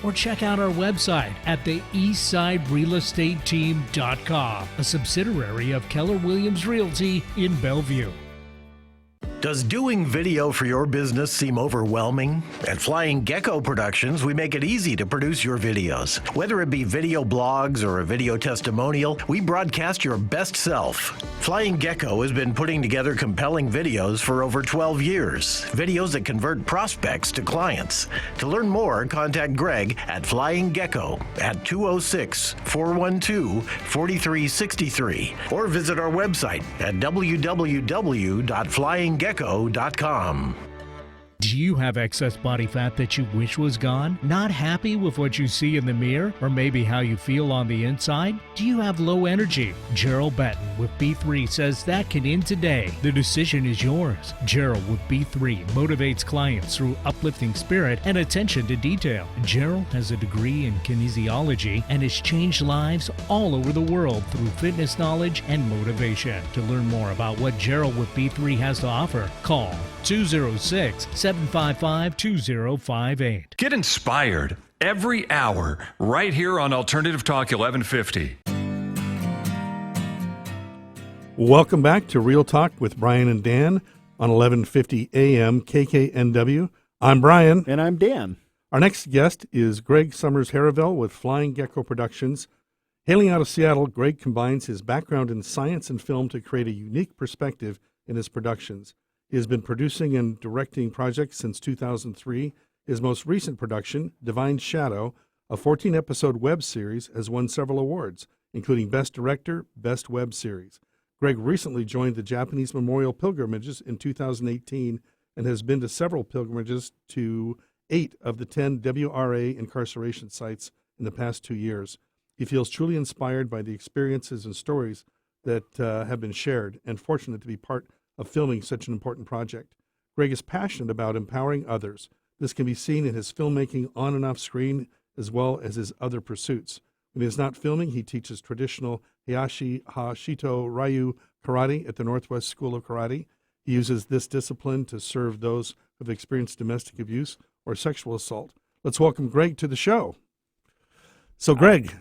Or check out our website at the eastsiderealestateteam.com, a subsidiary of Keller Williams Realty in Bellevue. Does doing video for your business seem overwhelming? At Flying Gecko Productions, we make it easy to produce your videos. Whether it be video blogs or a video testimonial, we broadcast your best self. Flying Gecko has been putting together compelling videos for over 12 years. Videos that convert prospects to clients. To learn more, contact Greg at Flying Gecko at 206-412-4363 or visit our website at www.flyinggecko.com. Do you have excess body fat that you wish was gone? Not happy with what you see in the mirror, or maybe how you feel on the inside? Do you have low energy? Jarell Betton with B3 says that can end today. The decision is yours. Jarell with B3 motivates clients through uplifting spirit and attention to detail. Jarell has a degree in kinesiology and has changed lives all over the world through fitness knowledge and motivation. To learn more about what Jarell with B3 has to offer, call 206-755-2058. Get inspired every hour right here on Alternative Talk 1150. Welcome back to Real Talk with Brian and Dan on 1150 AM KKNW. I'm Brian. And I'm Dan. Our next guest is Greg Sommers-Herivel with Flying Gecko Productions. Hailing out of Seattle, Greg combines his background in science and film to create a unique perspective in his productions. He has been producing and directing projects since 2003. His most recent production, Divine Shadow, a 14-episode web series, has won several awards, including Best Director, Best Web Series. Greg recently joined the Japanese Memorial Pilgrimages in 2018 and has been to several pilgrimages to 8 of the 10 WRA incarceration sites in the past 2 years. He feels truly inspired by the experiences and stories that have been shared, and fortunate to be part of filming such an important project. Greg is passionate about empowering others. This can be seen in his filmmaking on and off screen, as well as his other pursuits. When he is not filming, he teaches traditional Heihachi Shito Ryu karate at the Northwest School of Karate. He uses this discipline to serve those who have experienced domestic abuse or sexual assault. Let's welcome Greg to the show. So, Greg,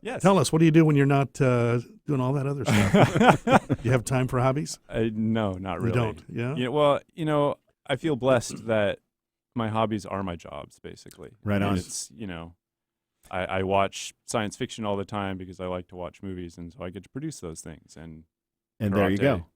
yes. Tell us, what do you do when you're not doing all that other stuff? Do you have time for hobbies? No, not really. You don't, yeah? Well, I feel blessed that my hobbies are my jobs, basically. Right on. It's, I watch science fiction all the time because I like to watch movies, and so I get to produce those things. And there you go.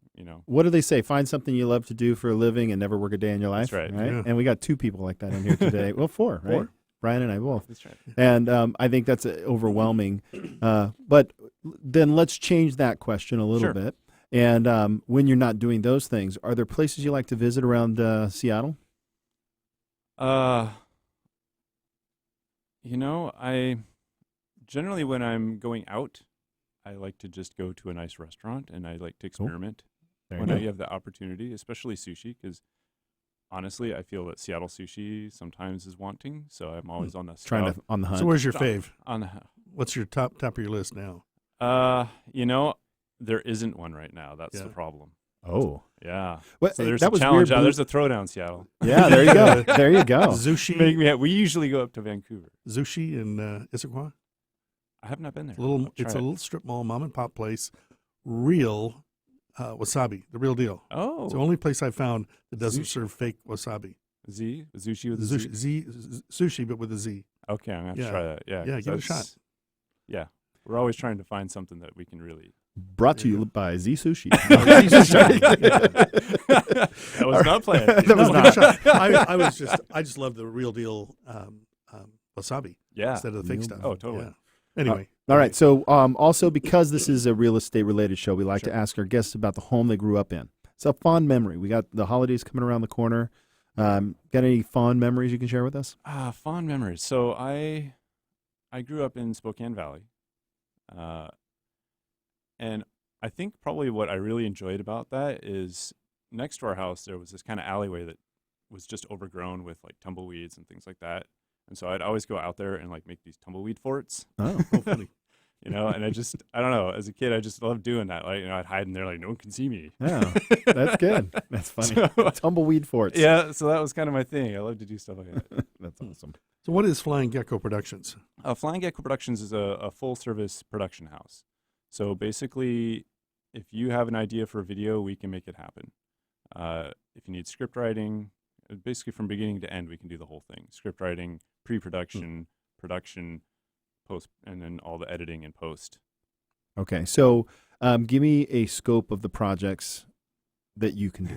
What do they say? Find something you love to do for a living and never work a day in your life. That's right. Right? Yeah. And we got 2 people like that in here today. Well, 4, right? 4. Brian and I both. That's right. And I think that's overwhelming. But then let's change that question a little Sure. bit. And when you're not doing those things, are there places you like to visit around Seattle? I generally, when I'm going out, I like to just go to a nice restaurant, and I like to experiment when I have the opportunity, especially sushi, because honestly, I feel that Seattle sushi sometimes is wanting, so I'm always on the On the hunt. So where's your fave? on the What's your top of your list now? there isn't one right now. That's Yeah. the problem. Oh. Yeah. Well, So there's that a was challenge. weird, There's a throwdown, Seattle. Yeah, there you go. There you go. Sushi, We usually go up to Vancouver. Sushi in Issaquah. I have not been there. It's a little strip mall, mom and pop place. Real wasabi, the real deal. Oh. It's the only place I found that doesn't Sushi. serve fake wasabi. Sushi with a Z? Sushi, but with a Z. Okay, I'm going to Yeah. try that. Yeah. Yeah, 'cause give it a shot. that's- Yeah. We're always trying to find something that we can really. Brought to you by Z Sushi. That was not planned. That was No, not. give it a shot. I just love the real deal wasabi Yeah. instead of the fake stuff. Oh, totally. Yeah. Anyway. All right. So also, because this is a real estate related show, we like to Sure. ask our guests about the home they grew up in. It's a fond memory. We got the holidays coming around the corner. Got any fond memories you can share with us? Fond memories. So I grew up in Spokane Valley. And I think probably what I really enjoyed about that is next to our house, there was this kind of alleyway that was just overgrown with like tumbleweeds and things like that. And so I'd always go out there and like make these tumbleweed forts, Oh, Funny. and I don't know, as a kid, I just loved doing that. Like, I'd hide in there like no one can see me. yeah. That's good. That's funny. So- Tumbleweed forts. Yeah. So that was kind of my thing. I love to do stuff like that. That's awesome. So what is Flying Gecko Productions? Flying Gecko Productions is a full service production house. So basically, if you have an idea for a video, we can make it happen. If you need script writing, basically from beginning to end, we can do the whole thing. Script writing, pre-production, production, post, and then all the editing and post. Okay. So give me a scope of the projects that you can do.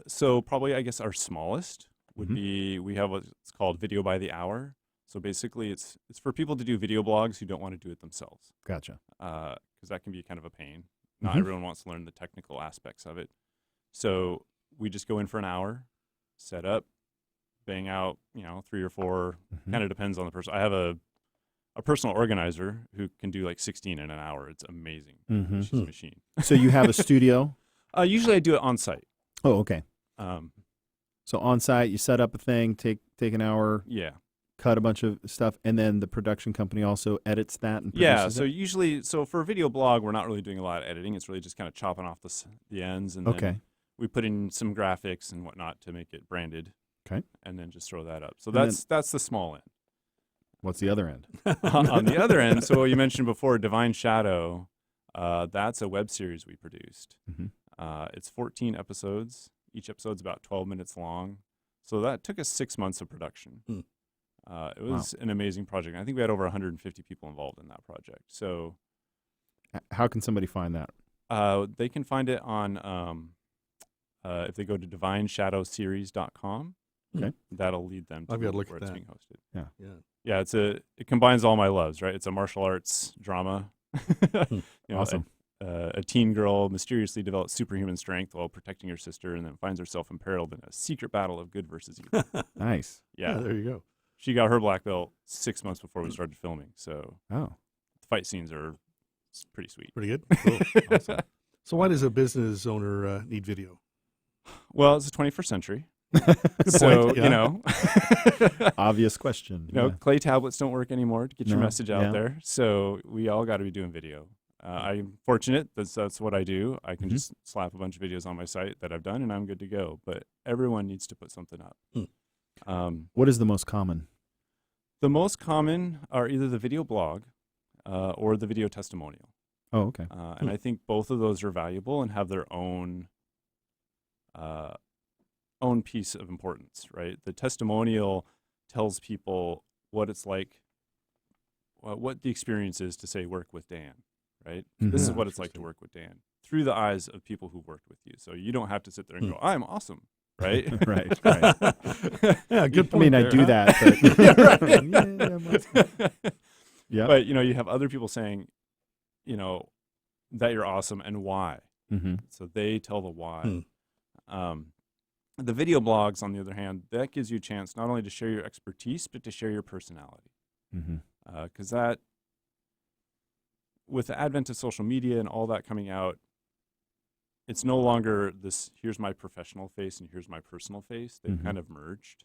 So probably, I guess, our smallest would Mhm. be, we have what's called Video by the Hour. So basically, it's for people to do video blogs who don't want to do it themselves. Gotcha. Because that can be kind of a pain. Not Mhm. everyone wants to learn the technical aspects of it. So we just go in for an hour, set up, bang out, 3 or 4. Mhm. Kind of depends on the person. I have a personal organizer who can do like 16 in an hour. It's amazing. Mhm. She's a machine. So you have a studio? Usually I do it on site. Oh, okay. Um, So on site, you set up a thing, take an hour, yeah. cut a bunch of stuff, and then the production company also edits that and Yeah, produces so it? usually, for a video blog, we're not really doing a lot of editing. It's really just kind of chopping off the ends, and Okay. then we put in some graphics and whatnot to make it branded. Okay. And then just throw that up. So And that's the small end. What's the other end? On the other end, so you mentioned before, Divine Shadow, that's a web series we produced. Mhm. It's 14 episodes. Each episode's about 12 minutes long. So that took us 6 months of production. Hmm. It was an amazing project. I think we had over 150 people involved in that project. So How can somebody find that? they can find it on, if they go to divineshadowseries.com, Okay. That'll lead them to I've got to look where at it's that. being hosted. Yeah. Yeah, it combines all my loves, right? It's a martial arts drama. Awesome. A teen girl mysteriously develops superhuman strength while protecting her sister, and then finds herself imperiled in a secret battle of good versus evil. Nice. Yeah, There you go. she got her black belt 6 months before we started filming, so Oh. the fight scenes are pretty sweet. Pretty good. Cool. Awesome. So why does a business owner need video? Well, it's the 21st century. point, yeah. You know, Obvious question. clay tablets don't work anymore to get your No, message out yeah. there. So we all got to be doing video. I'm fortunate that's what I do. I can just slap a bunch of videos on my site that I've done, and I'm good to go. But everyone needs to put something up. What is the most common? The most common are either the video blog or the video testimonial. Oh, okay. And I think both of those are valuable and have their own piece of importance, right? The testimonial tells people what it's like, what the experience is to, say, work with Dan, right? This is what it's like to work with Dan through the eyes of people who worked with you. So you don't have to sit there and go, I'm awesome, right? Right. Yeah, good I mean, point. I do that. But yeah. But, you have other people saying, that you're awesome and why. So they tell the why. The video blogs, on the other hand, that gives you a chance not only to share your expertise, but to share your personality. Because with the advent of social media and all that coming out, it's no longer this, here's my professional face and here's my personal face. They've kind of merged.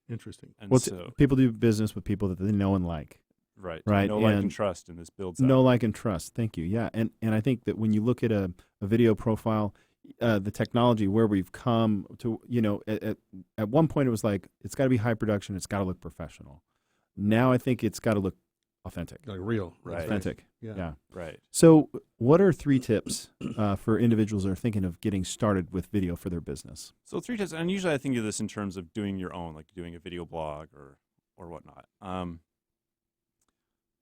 Interesting. And Well, so, people do business with people that they know and like. right. Right, Know, like, and and trust, and this builds Know, up. like, and trust. Thank you. Yeah. And I think that when you look at a video profile, the technology where we've come to, at one point it was like, it's got to be high production. It's got to look professional. Now I think it's got to look authentic. Like real. Right. Authentic. Yeah. Yeah. Right. So what are 3 tips for individuals that are thinking of getting started with video for their business? So 3 tips, and usually I think of this in terms of doing your own, like doing a video blog or whatnot.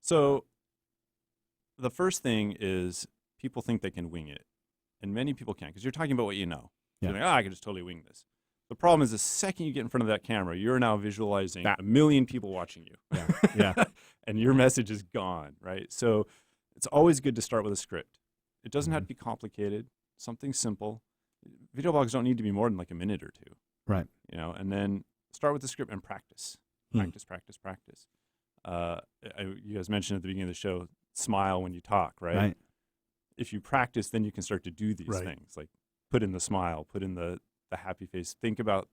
So the first thing is people think they can wing it. And many people can, because you're talking about what you know. Yeah. You're like, I can just totally wing this. The problem is the second you get in front of that camera, you're now visualizing That. a million people watching you. Yeah. And your message is gone, right? So it's always good to start with a script. It doesn't have to be complicated, something simple. Video blogs don't need to be more than like a minute or 2. Right. And then start with the script and practice. Practice. You guys mentioned at the beginning of the show, smile when you talk, right? Right. If you practice, then you can start to do these Right. things, like put in the smile, put in the happy face. Think about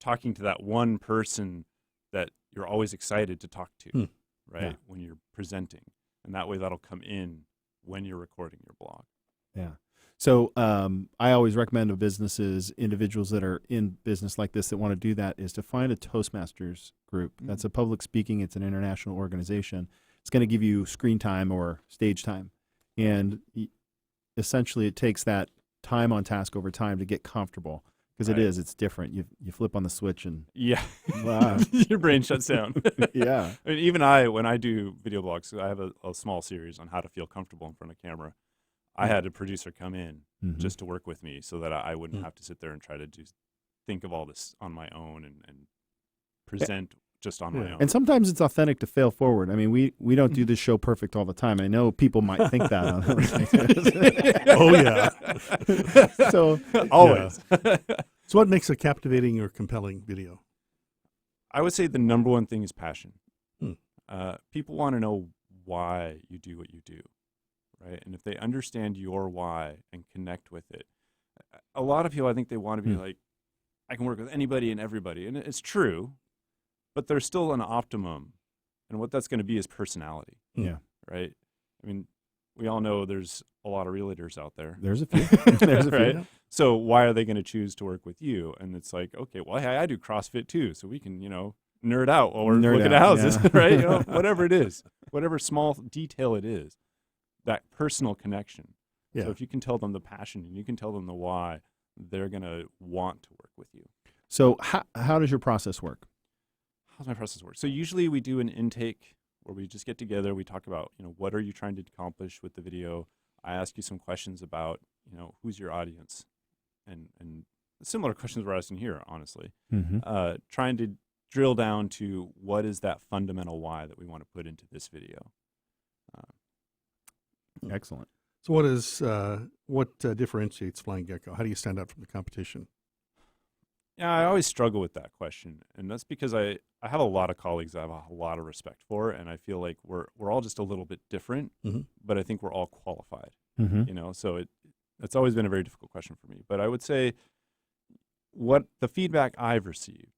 talking to that one person that you're always excited to talk to, right? Yeah. When you're presenting. And that way that'll come in when you're recording your blog. Yeah. So I always recommend to businesses, individuals that are in business like this that want to do that, is to find a Toastmasters group. That's a public speaking. It's an international organization. It's going to give you screen time or stage time. And essentially it takes that time on task over time to get comfortable, because Right. it's different. You flip on the switch and Yeah. Wow. Your brain shuts down. yeah. I mean, even when I do video blogs, I have a small series on how to feel comfortable in front of camera. I had a producer come in just to work with me so that I wouldn't have to sit there and try to think of all this on my own and present just on my own. And sometimes it's authentic to fail forward. I mean, we don't do this show perfect all the time. I know people might think that. Oh, yeah. So Always. So what makes a captivating or compelling video? I would say the number one thing is passion. Hmm. People want to know why you do what you do, right? And if they understand your why and connect with it, a lot of people, I think they want to be like, I can work with anybody and everybody. And it's true, but there's still an optimum. And what that's going to be is personality, yeah, right? I mean, we all know there's a lot of realtors out there. there's a few. There's a few. Right? So why are they going to choose to work with you? And it's like, okay, well, hey, I do CrossFit too, so we can, nerd out while we're Nerd looking at out, houses, yeah. right? Whatever it is, whatever small detail it is, that personal connection. Yeah. So if you can tell them the passion and you can tell them the why, they're going to want to work with you. So how does your process work? How's my process work? So usually we do an intake where we just get together. We talk about, what are you trying to accomplish with the video? I ask you some questions about, who's your audience? And similar questions we're asking here, honestly. Mm-hmm. Trying to drill down to what is that fundamental why that we want to put into this video. Excellent. So what differentiates Flying Gecko? How do you stand out from the competition? Yeah, I always struggle with that question, and that's because I have a lot of colleagues I have a lot of respect for, and I feel like we're all just a little bit different, but I think we're all qualified. Mm-hmm. So it's always been a very difficult question for me. But I would say what the feedback I've received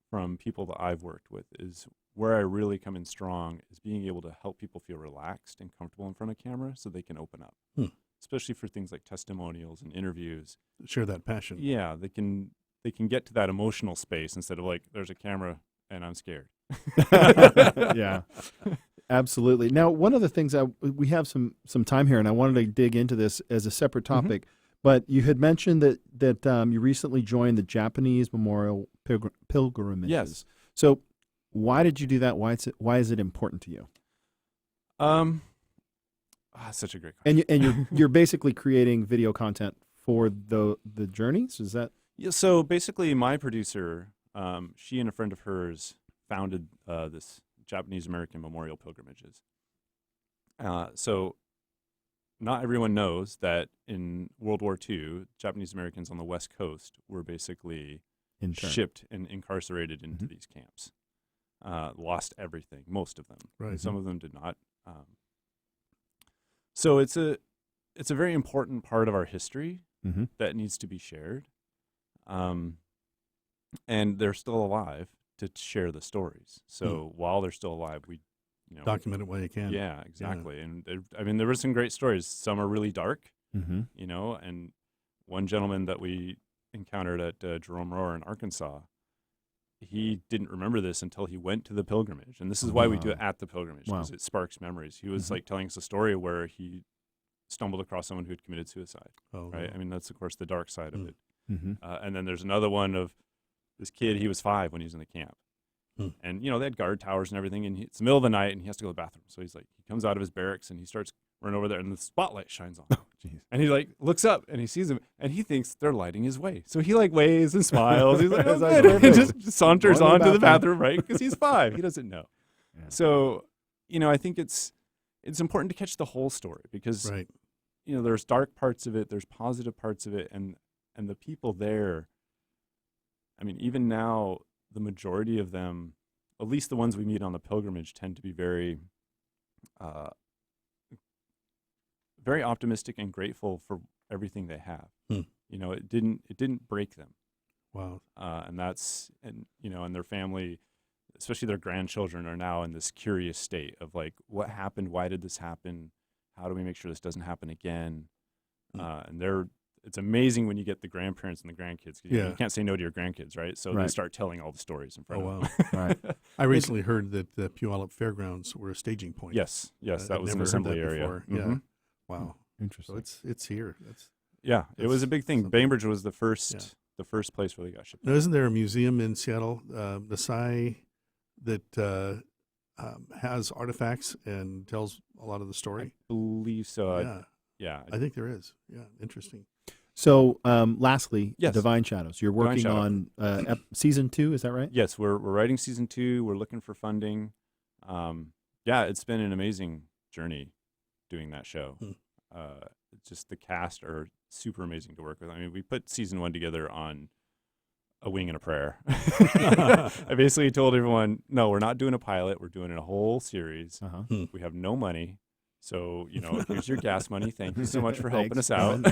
from people that I've worked with is where I really come in strong is being able to help people feel relaxed and comfortable in front of camera so they can open up, especially for things like testimonials and interviews. Share that passion. Yeah, they can get to that emotional space instead of like, there's a camera and I'm scared. Yeah, absolutely. Now, one of the things we have some time here, and I wanted to dig into this as a separate topic, but you had mentioned that you recently joined the Japanese Memorial Pilgrimages. Yes. So why did you do that? Why is it important to you? Such a great question. And you're basically creating video content for the journeys? Is that? Yeah, so basically my producer, she and a friend of hers founded this Japanese American Memorial Pilgrimages. So not everyone knows that in World War II, Japanese Americans on the West Coast were basically shipped and incarcerated into these camps. Lost everything, most of them. Right. Some of them did not. So it's a very important part of our history that needs to be shared. And they're still alive to share the stories. So while they're still alive, we document it while you can. Yeah, exactly. Yeah. And there were some great stories. Some are really dark, and one gentleman that we encountered at Jerome Roar in Arkansas, he didn't remember this until he went to the pilgrimage. And this is why we do it at the pilgrimage, because it sparks memories. He was like telling us a story where he stumbled across someone who had committed suicide. Oh, right? wow. I mean, that's, of course, the dark side of it. Mm-hmm. And then there's another one of this kid, he was 5 when he was in the camp. And, they had guard towers and everything, and it's the middle of the night, and he has to go to the bathroom. So he comes out of his barracks, and he starts running over there, and the spotlight shines on him. And he, looks up, and he sees him, and he thinks they're lighting his way. So he, waves and smiles. He's like, oh, good. And just saunters on to the bathroom, right? Because he's 5. He doesn't know. Yeah. So, I think it's important to catch the whole story because, there's dark parts of it, there's positive parts of it, and the people there, I mean, even now, the majority of them, at least the ones we meet on the pilgrimage, tend to be very, very optimistic and grateful for everything they have. It didn't break them. Wow. And their family, especially their grandchildren, are now in this curious state of what happened? Why did this happen? How do we make sure this doesn't happen again? And it's amazing when you get the grandparents and the grandkids. You can't say no to your grandkids, right? So they start telling all the stories in front of them. Right. I recently heard that the Puyallup Fairgrounds were a staging point. Yes, that was an never assembly heard that area. before. Yeah. Wow. Interesting. So it's here. It was a big thing. Something. Bainbridge was the first place where they got shipped. Now, isn't there a museum in Seattle, the Psy, that has artifacts and tells a lot of the story? I believe so. Yeah. I think there is. Yeah. Interesting. So, lastly, Yes. Divine Shadows. You're working Divine on season 2, is that right? Yes, we're writing season 2. We're looking for funding. It's been an amazing journey doing that show. Just the cast are super amazing to work with. I mean, we put season 1 together on a wing and a prayer. I basically told everyone, no, we're not doing a pilot. We're doing a whole series. We have no money. So, here's your gas money. Thank you so much for helping us out.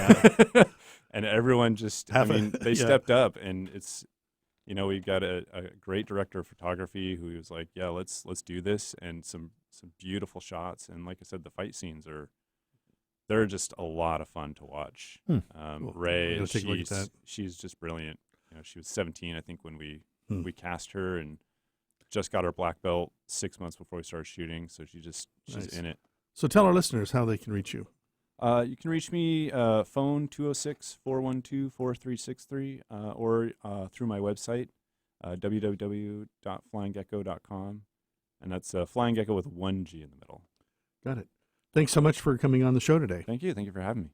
And everyone just, they stepped up, and it's, we've got a great director of photography who was like, yeah, let's do this, and some beautiful shots. And like I said, the fight scenes they're just a lot of fun to watch. Cool. Ray, Take a look at that. she's just brilliant. She was 17, I think, when we cast her, and just got her black belt 6 months before we started shooting. So she's Nice. in it. So tell our listeners how they can reach you. You can reach me phone 206-412-4363 or through my website www.flyinggecko.com, and that's Flying Gecko with 1 G in the middle. Got it. Thanks so much for coming on the show today. Thank you for having me.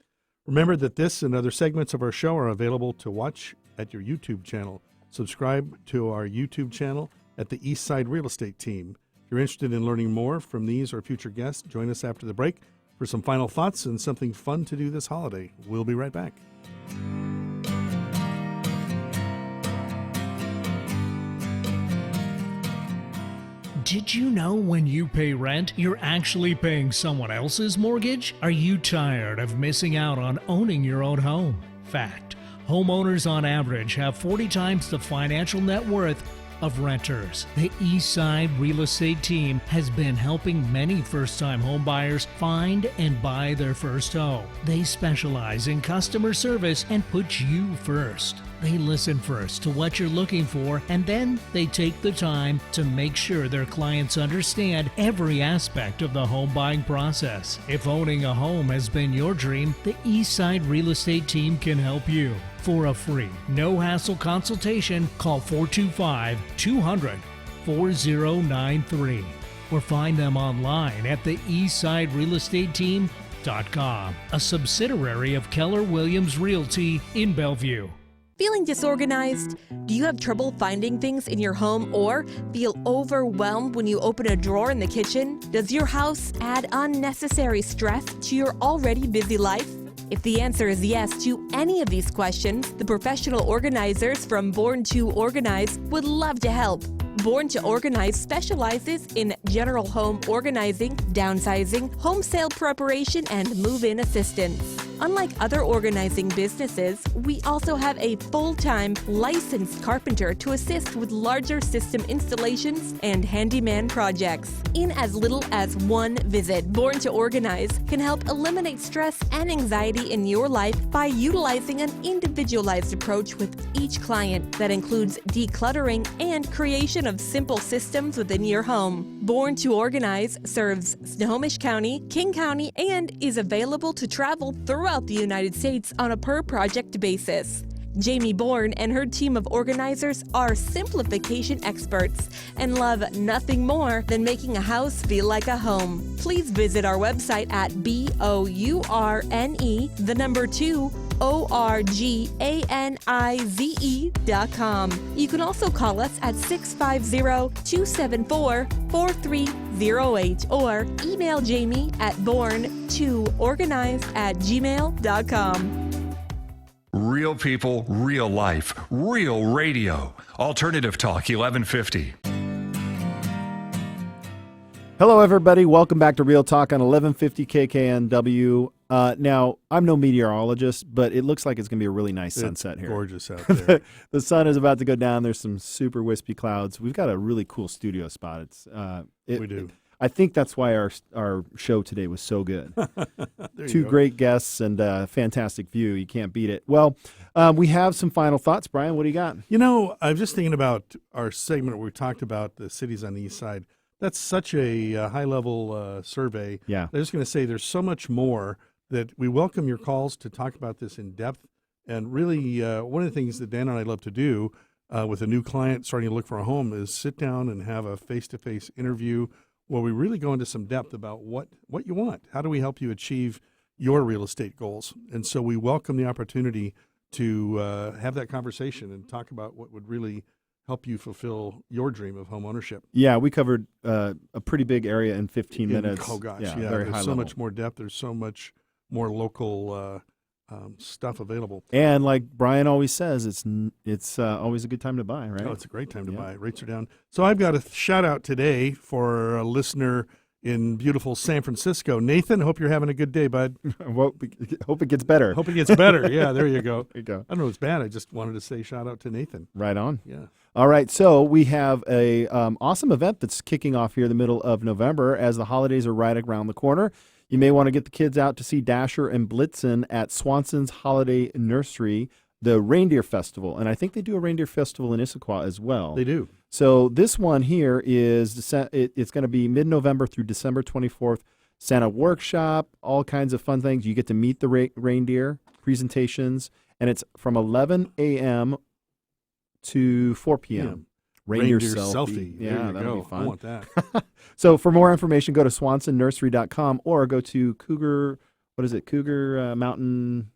Remember that this and other segments of our show are available to watch at your YouTube channel. Subscribe to our YouTube channel at the Eastside Real Estate Team. If you're interested in learning more from these or future guests, join us after the break for some final thoughts and something fun to do this holiday. We'll be right back. Did you know when you pay rent, you're actually paying someone else's mortgage? Are you tired of missing out on owning your own home? Fact: homeowners on average have 40 times the financial net worth of renters. The Eastside Real Estate Team has been helping many first-time home buyers find and buy their first home. They specialize in customer service and put you first. They listen first to what you're looking for, and then they take the time to make sure their clients understand every aspect of the home buying process. If owning a home has been your dream, the Eastside Real Estate Team can help you. For a free, no-hassle consultation, call 425-200-4093 or find them online at the eastsiderealestateteam.com, a subsidiary of Keller Williams Realty in Bellevue. Feeling disorganized? Do you have trouble finding things in your home or feel overwhelmed when you open a drawer in the kitchen? Does your house add unnecessary stress to your already busy life? If the answer is yes to any of these questions, the professional organizers from Born to Organize would love to help. Born to Organize specializes in general home organizing, downsizing, home sale preparation, and move-in assistance. Unlike other organizing businesses, we also have a full-time licensed carpenter to assist with larger system installations and handyman projects. In as little as one visit, Born to Organize can help eliminate stress and anxiety in your life by utilizing an individualized approach with each client that includes decluttering and creation of simple systems within your home. Born to Organize serves Snohomish County, King County, and is available to travel throughout the United States on a per-project basis. Jamie Bourne and her team of organizers are simplification experts and love nothing more than making a house feel like a home. Please visit our website at BOURNE2ORGANIZE.com. You can also call us at 650-274-4308 or email Jamie at bourne2organize@gmail.com. Real people, real life, real radio. Alternative Talk 1150. Hello, everybody. Welcome back to Real Talk on 1150 KKNW. Now, I'm no meteorologist, but it looks like it's going to be a really nice sunset here. Gorgeous out there. The sun is about to go down. There's some super wispy clouds. We've got a really cool studio spot. We do. I think that's why our show today was so good. Two go. great guests and a fantastic view. You can't beat it. Well, we have some final thoughts. Brian, what do you got? You know, I'm just thinking about our segment where we talked about the cities on the east side. That's such a high-level survey. Yeah. I'm just going to say there's so much more that we welcome your calls to talk about this in depth. And really, one of the things that Dan and I love to do with a new client starting to look for a home is sit down and have a face-to-face interview where we really go into some depth about what you want. How do we help you achieve your real estate goals? And so we welcome the opportunity to have that conversation and talk about what would really help you fulfill your dream of home ownership. Yeah, we covered a pretty big area in 15 minutes. Oh, gosh. Yeah, Yeah, very there's high so level. much more depth. There's so much more local stuff available. And like Brian always says, it's always a good time to buy, right? Oh, it's a great time to Yeah. buy. Rates are down. So I've got a shout out today for a listener in beautiful San Francisco. Nathan, hope you're having a good day, bud. Well, hope it gets better. Hope it gets better. Yeah, there you go. There you go. I don't know if it's bad. I just wanted to say shout out to Nathan. Right on. Yeah. All right, so we have a awesome event that's kicking off here in the middle of November as the holidays are right around the corner. You may want to get the kids out to see Dasher and Blitzen at Swanson's Holiday Nursery, the Reindeer Festival. And I think they do a Reindeer Festival in Issaquah as well. They do. So this one here is it's going to be mid-November through December 24th. Santa workshop, all kinds of fun things. You get to meet the reindeer, presentations, and it's from 11 a.m. to 4 p.m. Reindeer selfie. There Yeah, you that'll go. be fun. I want that. So for more information, go to swansonnursery.com or go to Cougar Mountain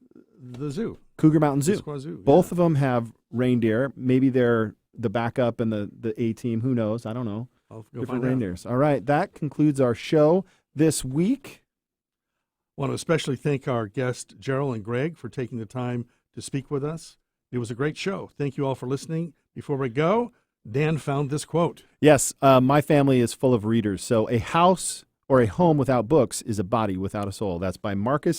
the zoo. Cougar Mountain Zoo. Issaquah Zoo. Both of them have reindeer. Maybe they're the backup and the A team. Who knows? I don't know. I'll go Different find out. reindeers. All right. That concludes our show this week. I want to especially thank our guests, Jarell and Greg, for taking the time to speak with us. It was a great show. Thank you all for listening. Before we go, Dan found this quote. Yes, my family is full of readers. So a house or a home without books is a body without a soul. That's by Marcus